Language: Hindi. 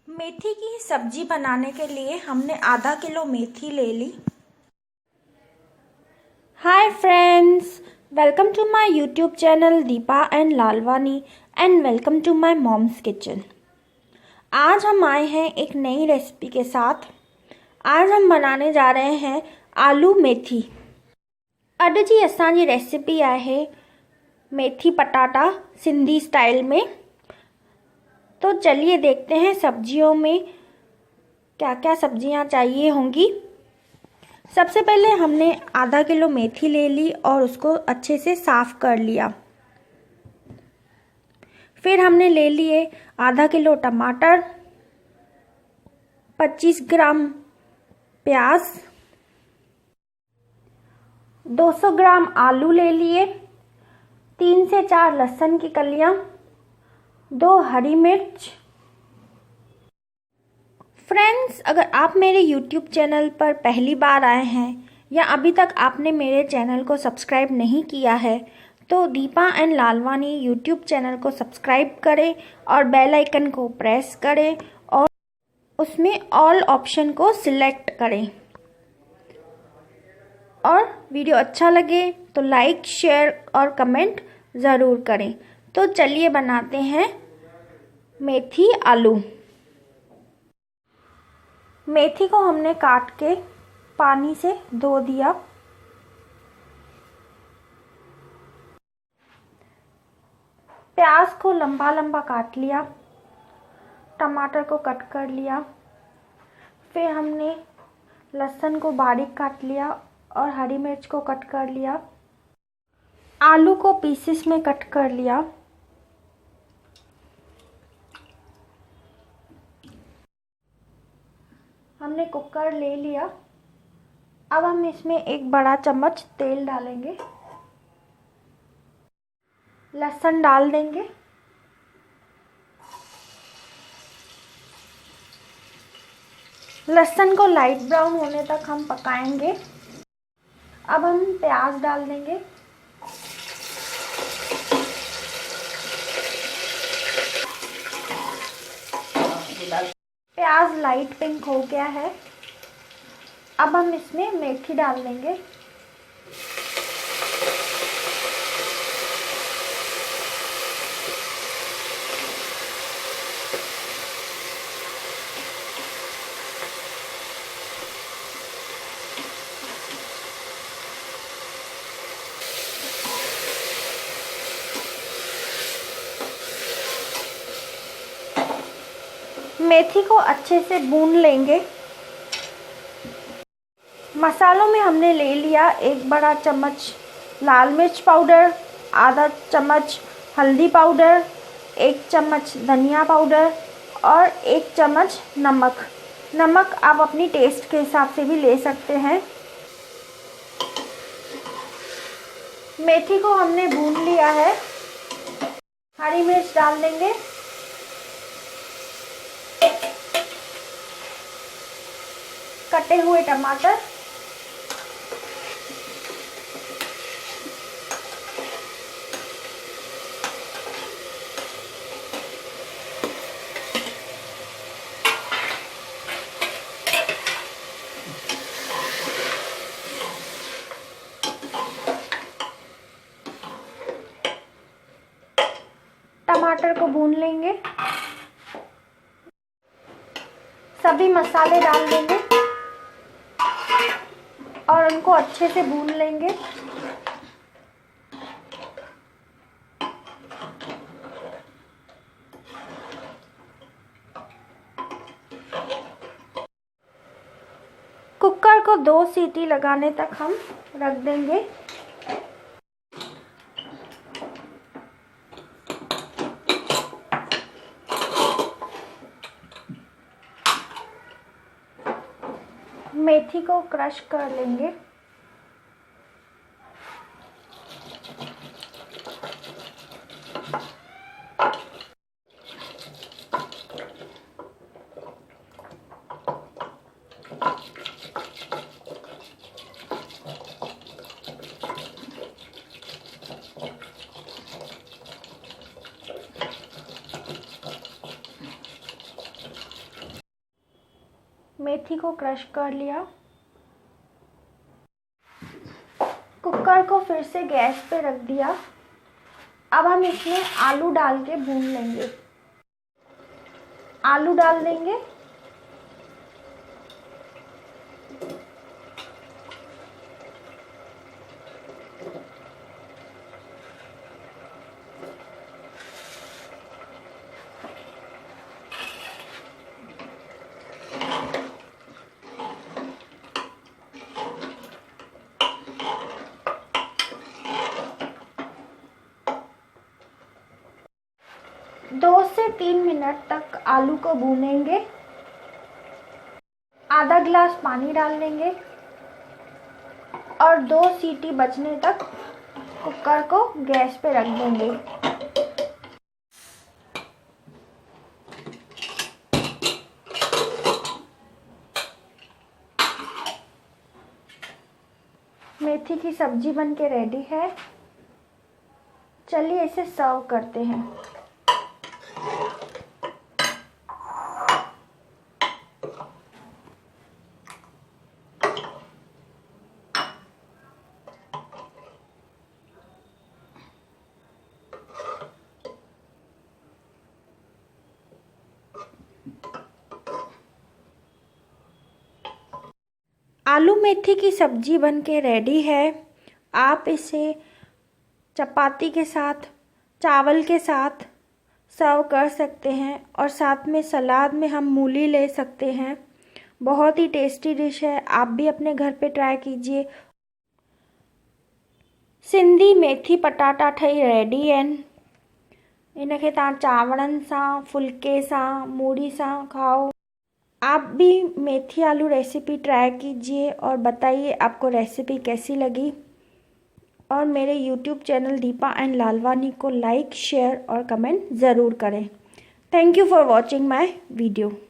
मेथी की सब्जी बनाने के लिए हमने आधा किलो मेथी ले ली। Hi friends, welcome to my YouTube channel Deepa and Lalwani and welcome to my mom's kitchen. आज हम आए हैं एक नई रेसिपी के साथ। आज हम बनाने जा रहे हैं आलू मेथी। अॼु जी असांजी रेसिपी आहे मेथी पटाटा सिंधी स्टाइल में। तो चलिए देखते हैं सब्जियों में क्या क्या सब्जियां चाहिए होंगी। सबसे पहले हमने आधा किलो मेथी ले ली और उसको अच्छे से साफ कर लिया। फिर हमने ले लिए आधा किलो टमाटर, 25 ग्राम प्याज, 200 ग्राम आलू ले लिए, 3 से 4 लहसुन की कलियां, 2 हरी मिर्च। फ्रेंड्स, अगर आप मेरे YouTube चैनल पर पहली बार आए हैं या अभी तक आपने मेरे चैनल को सब्सक्राइब नहीं किया है तो Deepa and Lalwani YouTube channel को सब्सक्राइब करें और बेल आइकन को प्रेस करें और उसमें ऑल ऑप्शन को सिलेक्ट करें। और वीडियो अच्छा लगे तो लाइक, शेयर और कमेंट ज़रूर करें। तो चलिए बनाते हैं मेथी आलू। मेथी को हमने काट के पानी से धो दिया। प्याज को लंबा लंबा काट लिया, टमाटर को कट कर लिया, फिर हमने लहसुन को बारीक काट लिया और हरी मिर्च को कट कर लिया। आलू को पीसेस में कट कर लिया। हमने कुकर ले लिया। अब हम इसमें एक बड़ा चम्मच तेल डालेंगे, लहसुन डाल देंगे, लहसुन को लाइट ब्राउन होने तक हम पकाएंगे। अब हम प्याज डाल देंगे। प्याज लाइट पिंक हो गया है। अब हम इसमें मेथी डाल देंगे। मेथी को अच्छे से भून लेंगे। मसालों में हमने ले लिया एक बड़ा चम्मच लाल मिर्च पाउडर, आधा चम्मच हल्दी पाउडर, 1 चम्मच धनिया पाउडर और 1 चम्मच नमक। नमक आप अपनी टेस्ट के हिसाब से भी ले सकते हैं। मेथी को हमने भून लिया है। हरी मिर्च डाल देंगे, कटे हुए टमाटर, टमाटर को भून लेंगे। सभी मसाले डाल देंगे और उनको अच्छे से भून लेंगे। कुकर को 2 सीटी लगाने तक हम रख देंगे। मेथी को क्रश कर लेंगे। मेथी को क्रश कर लिया। कुकर को फिर से गैस पे रख दिया। अब हम इसमें आलू डाल के भून लेंगे। आलू डाल देंगे। दो से 3 मिनट तक आलू को भूनेंगे। आधा ग्लास पानी डाल देंगे और 2 सीटी बजने तक कुकर को गैस पे रख देंगे। मेथी की सब्जी बनके रेडी है। चलिए इसे सर्व करते हैं। आलू मेथी की सब्जी बनके रेडी है। आप इसे चपाती के साथ, चावल के साथ सर्व कर सकते हैं और साथ में सलाद में हम मूली ले सकते हैं। बहुत ही टेस्टी डिश है, आप भी अपने घर पे ट्राई कीजिए। सिंधी मेथी पटाटा ठही रेडी आहिनि। इनखे तव्हां चांवरनि सां, फुल्के सां, मूढ़ी सां खाओ। आप भी मेथी आलू रेसिपी ट्राई कीजिए और बताइए आपको रेसिपी कैसी लगी। और मेरे YouTube channel Deepa and Lalwani को लाइक, शेयर और कमेंट ज़रूर करें। Thank you for watching my video.